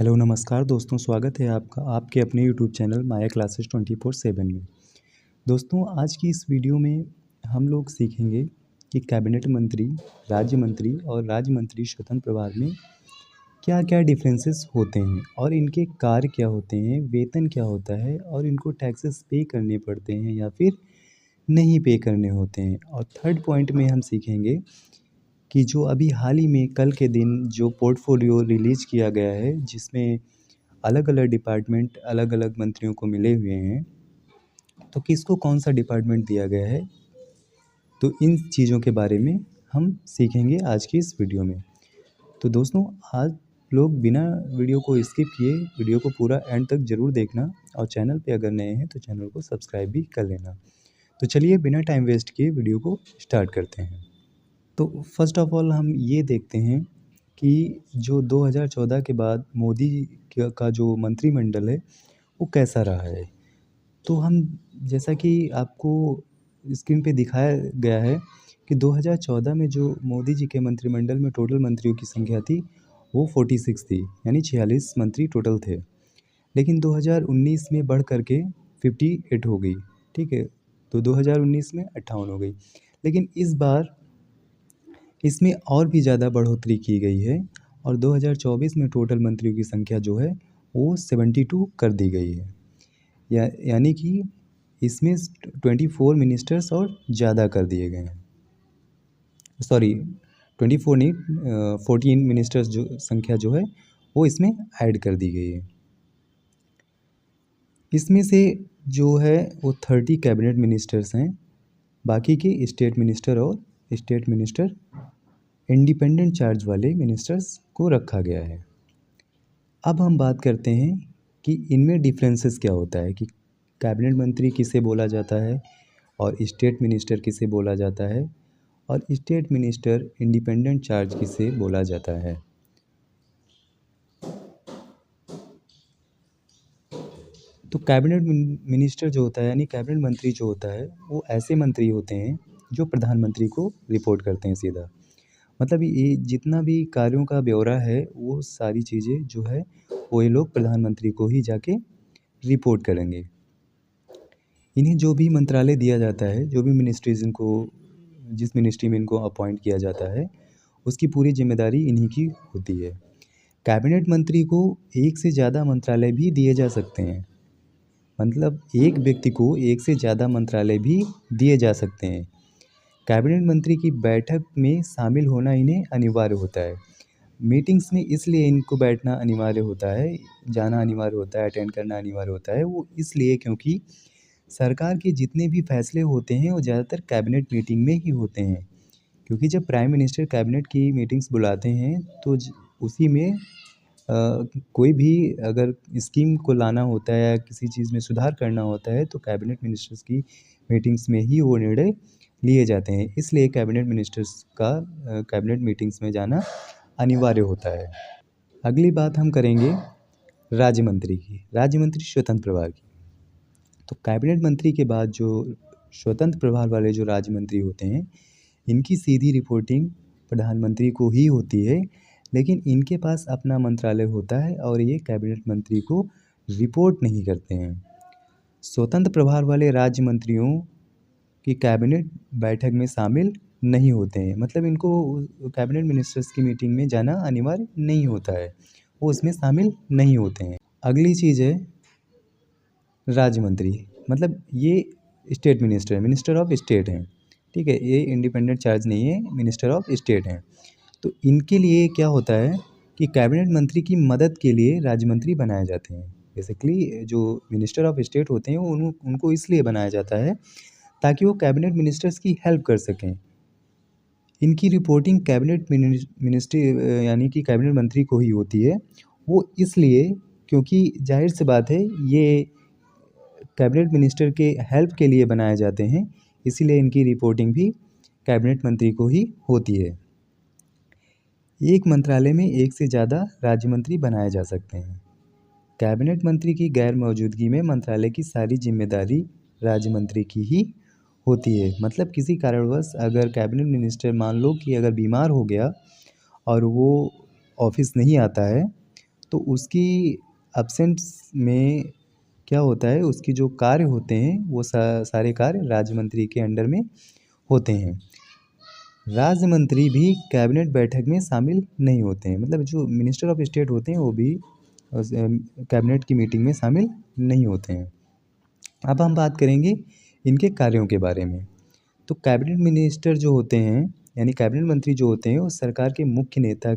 Hello नमस्कार दोस्तों, स्वागत है आपका आपके अपने यूट्यूब चैनल माया क्लासेस 24/7 में। दोस्तों, आज की इस वीडियो में हम लोग सीखेंगे कि कैबिनेट मंत्री, राज्य मंत्री और राज्य मंत्री स्वतंत्र प्रभार में क्या-क्या डिफरेंसेस होते हैं और इनके कार्य क्या होते हैं, वेतन क्या होता है और इनको टैक्सेस पे करने पड़ते हैं या फिर नहीं पे करने होते हैं। और थर्ड पॉइंट में हम सीखेंगे कि जो अभी हाल ही में कल के दिन जो पोर्टफोलियो रिलीज़ किया गया है, जिसमें अलग-अलग डिपार्टमेंट अलग-अलग मंत्रियों को मिले हुए हैं, तो किसको कौन-सा डिपार्टमेंट दिया गया है, तो इन चीज़ों के बारे में हम सीखेंगे आज की इस वीडियो में। तो दोस्तों, आज लोग बिना वीडियो को स्किप किए वीडियो को पूरा एंड तक ज़रूर देखना और चैनल पे अगर नए हैं तो चैनल को सब्सक्राइब भी कर लेना। तो चलिए बिना टाइम वेस्ट किए वीडियो को स्टार्ट करते हैं। तो फर्स्ट ऑफ ऑल हम ये देखते हैं कि जो 2014 के बाद मोदी का जो मंत्रिमंडल है वो कैसा रहा है। तो हम जैसा कि आपको स्क्रीन पे दिखाया गया है कि 2014 में जो मोदी जी के मंत्रिमंडल में टोटल मंत्रियों की संख्या थी वो 46 थी, यानी 46 मंत्री टोटल थे। लेकिन 2019 में बढ़ कर के 58 हो गई, ठीक है। तो 2019 में 58 हो गई, लेकिन इस बार इसमें और भी ज़्यादा बढ़ोतरी की गई है और 2024 में टोटल मंत्रियों की संख्या जो है वो 72 कर दी गई है। यानी कि इसमें 24 मिनिस्टर्स और ज़्यादा कर दिए गए हैं। सॉरी, 24 नहीं, 14 मिनिस्टर्स जो संख्या जो है वो इसमें ऐड कर दी गई है। इसमें से जो है वो 30 कैबिनेट मिनिस्टर्स हैं, बाकी के स्टेट मिनिस्टर और स्टेट मिनिस्टर इंडिपेंडेंट चार्ज वाले मिनिस्टर्स को रखा गया है। अब हम बात करते हैं कि इनमें डिफरेंसेस क्या होता है, कि कैबिनेट मंत्री किसे बोला जाता है और स्टेट मिनिस्टर किसे बोला जाता है और स्टेट मिनिस्टर इंडिपेंडेंट चार्ज किसे बोला जाता है। तो कैबिनेट मिनिस्टर जो होता है, यानी कैबिनेट मंत्री जो होता है, वो ऐसे मंत्री होते हैं जो प्रधानमंत्री को रिपोर्ट करते हैं सीधा। मतलब ये जितना भी कार्यों का ब्यौरा है वो सारी चीज़ें जो है वो ये लोग प्रधानमंत्री को ही जाके रिपोर्ट करेंगे। इन्हें जो भी मंत्रालय दिया जाता है, जो भी मिनिस्ट्रीज़ इनको जिस मिनिस्ट्री में इनको अपॉइंट किया जाता है, उसकी पूरी जिम्मेदारी इन्हीं की होती है। कैबिनेट मंत्री को एक से ज़्यादा मंत्रालय भी दिए जा सकते हैं, मतलब एक व्यक्ति को एक से ज़्यादा मंत्रालय भी दिए जा सकते हैं। कैबिनेट मंत्री की बैठक में शामिल होना इन्हें अनिवार्य होता है। मीटिंग्स में इसलिए इनको बैठना अनिवार्य होता है, जाना अनिवार्य होता है, अटेंड करना अनिवार्य होता है, वो इसलिए क्योंकि सरकार के जितने भी फैसले होते हैं वो ज़्यादातर कैबिनेट मीटिंग में ही होते हैं। क्योंकि जब प्राइम मिनिस्टर कैबिनेट की मीटिंग्स बुलाते हैं तो उसी में कोई भी अगर स्कीम को लाना होता है या किसी चीज़ में सुधार करना होता है तो कैबिनेट मिनिस्टर्स की मीटिंग्स में ही वो निर्णय लिए जाते हैं। इसलिए कैबिनेट मिनिस्टर्स का कैबिनेट मीटिंग्स में जाना अनिवार्य होता है। अगली बात हम करेंगे राज्य मंत्री की, राज्य मंत्री स्वतंत्र प्रभार की। तो कैबिनेट मंत्री के बाद जो स्वतंत्र प्रभार वाले जो राज्य मंत्री होते हैं, इनकी सीधी रिपोर्टिंग प्रधानमंत्री को ही होती है, लेकिन इनके पास अपना मंत्रालय होता है और ये कैबिनेट मंत्री को रिपोर्ट नहीं करते हैं। स्वतंत्र प्रभार वाले राज्य मंत्रियों की कैबिनेट बैठक में शामिल नहीं होते हैं, मतलब इनको कैबिनेट मिनिस्टर्स की मीटिंग में जाना अनिवार्य नहीं होता है, वो उसमें शामिल नहीं होते हैं। अगली चीज़ है राज्य मंत्री, मतलब ये स्टेट मिनिस्टर है, मिनिस्टर ऑफ स्टेट हैं, ठीक है। ये इंडिपेंडेंट चार्ज नहीं है, मिनिस्टर ऑफ स्टेट हैं। तो इनके लिए क्या होता है कि कैबिनेट मंत्री की मदद के लिए राज्य मंत्री बनाए जाते हैं। बेसिकली जो मिनिस्टर ऑफ स्टेट होते हैं उनको इसलिए बनाया जाता है ताकि वो कैबिनेट मिनिस्टर्स की हेल्प कर सकें। इनकी रिपोर्टिंग कैबिनेट मिनिस्ट्री यानी कि कैबिनेट मंत्री को ही होती है। वो इसलिए क्योंकि जाहिर सी बात है ये कैबिनेट मिनिस्टर के हेल्प के लिए बनाए जाते हैं, इसीलिए इनकी रिपोर्टिंग भी कैबिनेट मंत्री को ही होती है। एक मंत्रालय में एक से ज़्यादा राज्य मंत्री बनाए जा सकते हैं। कैबिनेट मंत्री की गैर मौजूदगी में मंत्रालय की सारी जिम्मेदारी राज्य मंत्री की ही होती है। मतलब किसी कारणवश अगर कैबिनेट मिनिस्टर मान लो कि अगर बीमार हो गया और वो ऑफिस नहीं आता है, तो उसकी एब्सेंस में क्या होता है, उसकी जो कार्य होते हैं वो सारे कार्य राज्य मंत्री के अंडर में होते हैं। राज्य मंत्री भी कैबिनेट बैठक में शामिल नहीं होते हैं, मतलब जो मिनिस्टर ऑफ स्टेट होते हैं वो भी कैबिनेट की मीटिंग में शामिल नहीं होते हैं। अब हम बात करेंगे इनके कार्यों के बारे में। तो कैबिनेट मिनिस्टर जो होते हैं यानी कैबिनेट मंत्री जो होते हैं वो सरकार के मुख्य नेता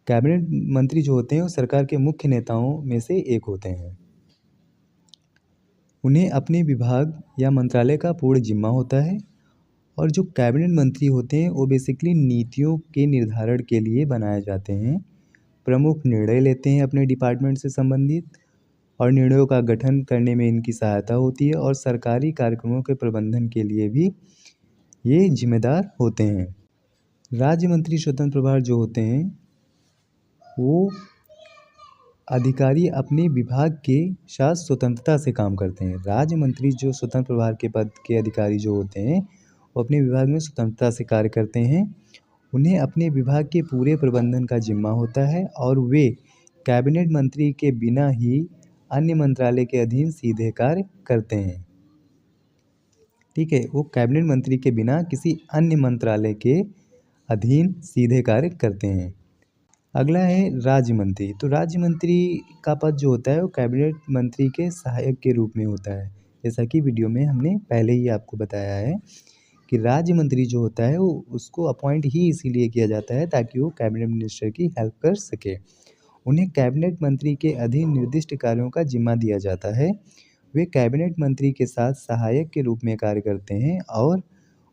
कैबिनेट मंत्री जो होते हैं वो सरकार के मुख्य नेताओं में से एक होते हैं। उन्हें अपने विभाग या मंत्रालय का पूर्ण जिम्मा होता है और जो कैबिनेट मंत्री होते हैं वो बेसिकली नीतियों के निर्धारण के लिए बनाए जाते हैं, प्रमुख निर्णय लेते हैं अपने डिपार्टमेंट से संबंधित और निर्णयों का गठन करने में इनकी सहायता होती है और सरकारी कार्यक्रमों के प्रबंधन के लिए भी ये जिम्मेदार होते हैं। राज्य मंत्री स्वतंत्र प्रभार जो होते हैं वो अधिकारी अपने विभाग के साथ स्वतंत्रता से काम करते हैं। राज्य मंत्री जो स्वतंत्र प्रभार के पद के अधिकारी जो होते हैं वो अपने विभाग में स्वतंत्रता से कार्य करते हैं। उन्हें अपने विभाग के पूरे प्रबंधन का जिम्मा होता है और वे कैबिनेट मंत्री के बिना ही अन्य मंत्रालय के अधीन सीधे कार्य करते हैं। ठीक है, वो कैबिनेट मंत्री के बिना किसी अन्य मंत्रालय के अधीन सीधे कार्य करते हैं। अगला है राज्य मंत्री। तो राज्य मंत्री का पद जो होता है वो कैबिनेट मंत्री के सहायक के रूप में होता है। जैसा कि वीडियो में हमने पहले ही आपको बताया है कि राज्य मंत्री जो होता है वो उसको अपॉइंट ही इसीलिए किया जाता है ताकि वो कैबिनेट मिनिस्टर की हेल्प कर सके। उन्हें कैबिनेट मंत्री के अधीन निर्दिष्ट कार्यों का जिम्मा दिया जाता है। वे कैबिनेट मंत्री के साथ सहायक के रूप में कार्य करते हैं और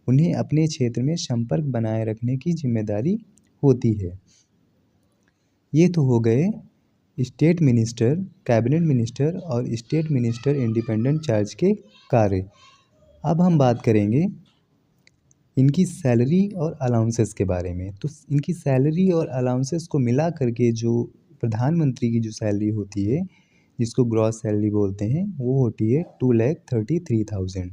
उन्हें अपने क्षेत्र में संपर्क बनाए रखने की जिम्मेदारी होती है। ये तो हो गए स्टेट मिनिस्टर, कैबिनेट मिनिस्टर और स्टेट मिनिस्टर इंडिपेंडेंट चार्ज के कार्य। अब हम बात करेंगे इनकी सैलरी और अलाउंसेस के बारे में। तो इनकी सैलरी और अलाउंसेस को मिला करके जो प्रधानमंत्री की जो सैलरी होती है जिसको ग्रॉस सैलरी बोलते हैं वो होती है 2,33,000।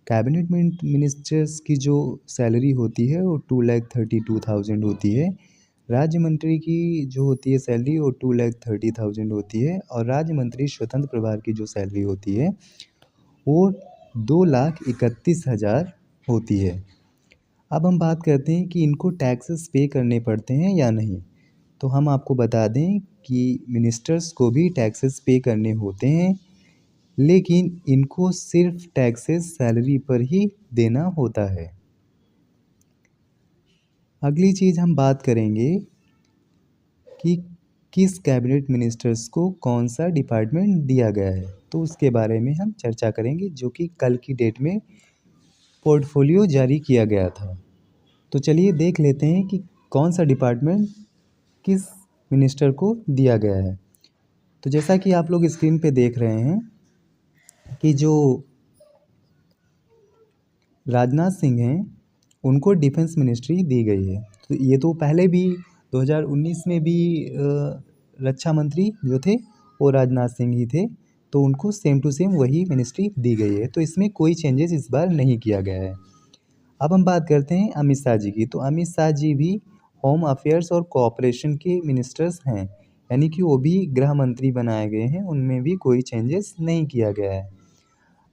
कैबिनेट मिनिस्टर्स की जो सैलरी होती है वो 2,32,000 होती है। राज्य मंत्री की जो होती है सैलरी वो 2,30,000 होती है और राज्य मंत्री स्वतंत्र प्रभार की जो सैलरी होती है वो 2,31,000 होती है। अब हम बात करते हैं कि इनको टैक्सेस पे करने पड़ते हैं या नहीं। तो हम आपको बता दें कि मिनिस्टर्स को भी टैक्सेस पे करने होते हैं, लेकिन इनको सिर्फ टैक्सेस सैलरी पर ही देना होता है। अगली चीज़ हम बात करेंगे कि किस कैबिनेट मिनिस्टर्स को कौन सा डिपार्टमेंट दिया गया है। तो उसके बारे में हम चर्चा करेंगे जो कि कल की डेट में पोर्टफोलियो जारी किया गया था। तो चलिए देख लेते हैं कि कौन सा डिपार्टमेंट किस मिनिस्टर को दिया गया है। तो जैसा कि आप लोग स्क्रीन पे देख रहे हैं कि जो राजनाथ सिंह हैं उनको डिफेंस मिनिस्ट्री दी गई है। तो ये तो पहले भी 2019 में भी रक्षा मंत्री जो थे वो राजनाथ सिंह ही थे, तो उनको सेम टू सेम वही मिनिस्ट्री दी गई है। तो इसमें कोई चेंजेस इस बार नहीं किया गया है। अब हम बात करते हैं अमित शाह जी की। तो अमित शाह जी भी होम अफेयर्स और कोऑपरेशन के मिनिस्टर्स हैं, यानी कि वो भी गृह मंत्री बनाए गए हैं, उनमें भी कोई चेंजेस नहीं किया गया है।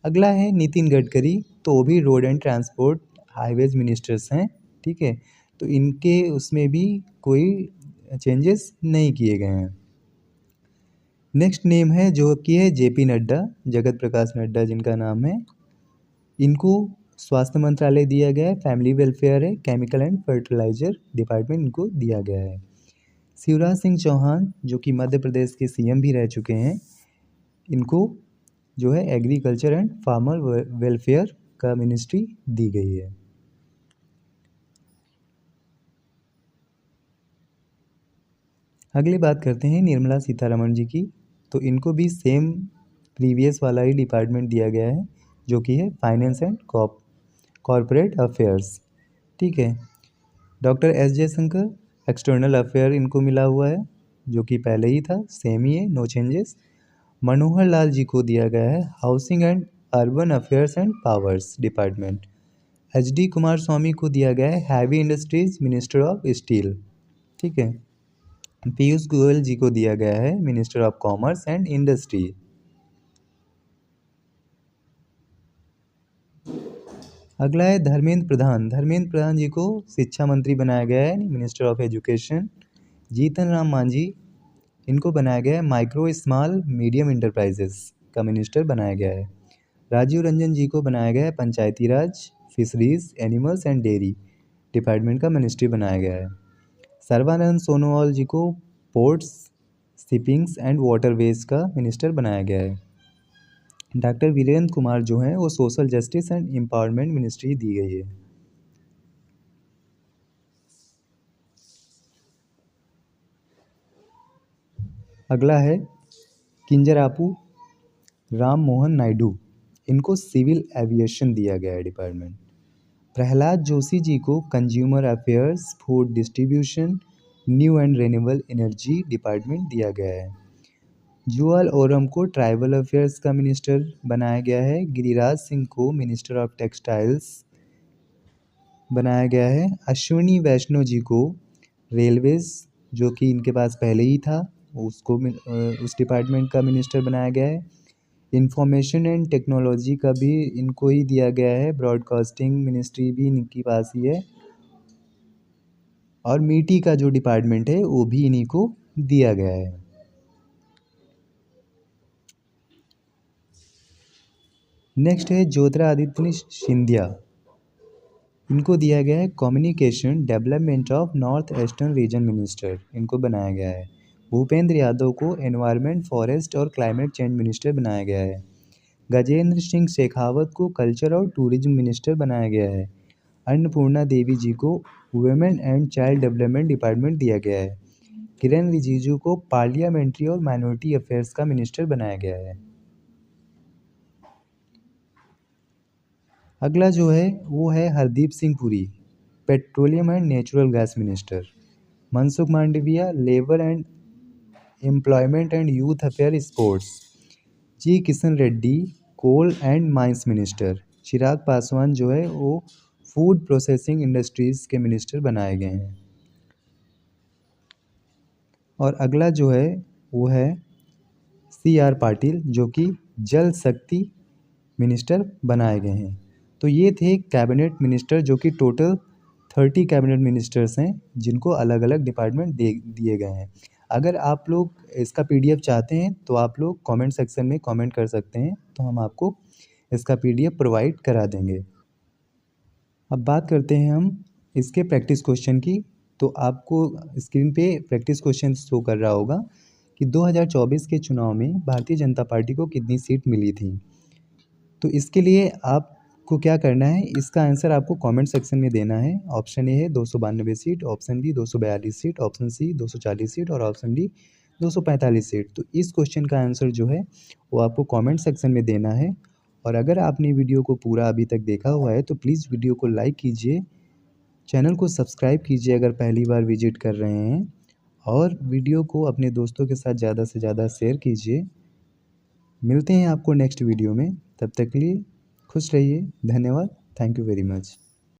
अगला है नितिन गडकरी। तो वो भी road and transport highways ministers हैं। ठीक है, तो इनके उसमें भी कोई चेंजेस नहीं किए गए हैं। नेक्स्ट नेम है जो कि है जेपी नड्डा, जगत प्रकाश नड्डा जिनका नाम है। इनको स्वास्थ्य मंत्रालय दिया गया है, फैमिली वेलफेयर है, केमिकल एंड फर्टिलाइजर डिपार्टमेंट इनको दिया गया है। शिवराज सिंह चौहान जो कि मध्य प्रदेश के सीएम भी रह चुके हैं, इनको जो है एग्रीकल्चर एंड फार्मर वेलफेयर का मिनिस्ट्री दी गई है। अगली बात करते हैं निर्मला सीतारमण जी की। तो इनको भी सेम प्रीवियस वाला ही डिपार्टमेंट दिया गया है जो कि है फाइनेंस एंड कॉरपोरेट अफेयर्स। ठीक है, doctor S Jaishankar external affair इनको मिला हुआ है जो कि पहले ही था, सेम ही है, नो चेंजेस। मनोहर लाल जी को दिया गया है housing and urban affairs and powers department. HD Kumar Swamy को दिया गया है heavy industries minister of steel. ठीक है, पीयूष गोयल जी को दिया गया है minister of commerce and industry. अगला है धर्मेंद्र प्रधान। धर्मेंद्र प्रधान जी को शिक्षा मंत्री बनाया गया है, minister of education. Jitan Ram Manjhi, इनको बनाया गया है माइक्रो स्मॉल मीडियम इंटरप्राइजेस का मिनिस्टर बनाया गया है। राजीव रंजन जी को बनाया गया है Panchayati Raj, fisheries, animals and dairy department का मिनिस्ट्री बनाया गया है। सर्बानंद सोनोवाल जी को पोर्ट्स, शिपिंग्स एंड वाटरवेज का मिनिस्टर बनाया गया है। डॉक्टर वीरेंद्र कुमार जो हैं वो social justice and empowerment ministry दी गई है। अगला है किंजरापू राम मोहन नायडू, इनको सिविल एविएशन दिया गया है डिपार्टमेंट। प्रहलाद जोशी जी को consumer affairs, food distribution, new and renewable energy department दिया गया है। जुअल ओरम को ट्राइबल अफेयर्स का मिनिस्टर बनाया गया है। गिरिराज सिंह को मिनिस्टर ऑफ टेक्सटाइल्स बनाया गया है। अश्विनी वैष्णव जी को रेलवेज, जो कि इनके पास पहले ही था, उसको उस डिपार्टमेंट का मिनिस्टर बनाया गया है। इंफॉर्मेशन एंड टेक्नोलॉजी का भी इनको ही दिया गया है, ब्रॉडकास्टिंग मिनिस्ट्री भी इनके पास ही है। और मीटी का जो डिपार्टमेंट है वो भी इन्हीं को दिया गया है। नेक्स्ट है ज्योतिरादित्य सिंधिया, इनको दिया गया है communication development of north eastern region minister, इनको बनाया गया है। भूपेंद्र यादव को एनवायरनमेंट, फॉरेस्ट और क्लाइमेट चेंज मिनिस्टर बनाया गया है। गजेंद्र सिंह शेखावत को कल्चर और टूरिज्म मिनिस्टर बनाया गया है। अन्नपूर्णा देवी जी को women and child development department दिया गया है। किरण रिजिजू को पार्लियामेंट्री और माइनॉरिटी अफेयर्स का मिनिस्टर बनाया गया है। अगला जो है वो है Hardeep Singh Puri, petroleum and natural gas minister. Mansukh Mandaviya, labour and employment and youth affair sports. G Kishan Reddy, coal and mines minister. Chirag Paswan जो है वो फूड प्रोसेसिंग इंडस्ट्रीज़ के मिनिस्टर बनाए गए हैं। और अगला जो है वो है CR पाटिल, जो कि जल शक्ति मिनिस्टर बनाए गए हैं। तो ये थे कैबिनेट मिनिस्टर, जो कि टोटल 30 कैबिनेट मिनिस्टर्स हैं जिनको अलग अलग डिपार्टमेंट दिए गए हैं। अगर आप लोग इसका PDF चाहते हैं तो आप लोग कमेंट सेक्शन में कमेंट कर सकते हैं, तो हम आपको इसका PDF प्रोवाइड करा देंगे। अब बात करते हैं हम इसके प्रैक्टिस क्वेश्चन की। तो आपको स्क्रीन पे प्रैक्टिस क्वेश्चन शो कर रहा होगा कि 2024 के चुनाव में भारतीय जनता पार्टी को कितनी सीट मिली थी। तो इसके लिए आपको क्या करना है, इसका आंसर आपको कमेंट सेक्शन में देना है। ऑप्शन ए है 292 seat, option B 242 seat, option C 240 seat और ऑप्शन डी 245 सीट। तो इस क्वेश्चन का आंसर जो है वो आपको कमेंट सेक्शन में देना है। और अगर आपने वीडियो को पूरा अभी तक देखा हुआ है तो प्लीज़ वीडियो को लाइक कीजिए, चैनल को सब्सक्राइब कीजिए अगर पहली बार विजिट कर रहे हैं, और वीडियो को अपने दोस्तों के साथ ज़्यादा से ज़्यादा शेयर कीजिए। मिलते हैं आपको नेक्स्ट वीडियो में, तब तक के लिए खुश रहिए। धन्यवाद। Thank you very much.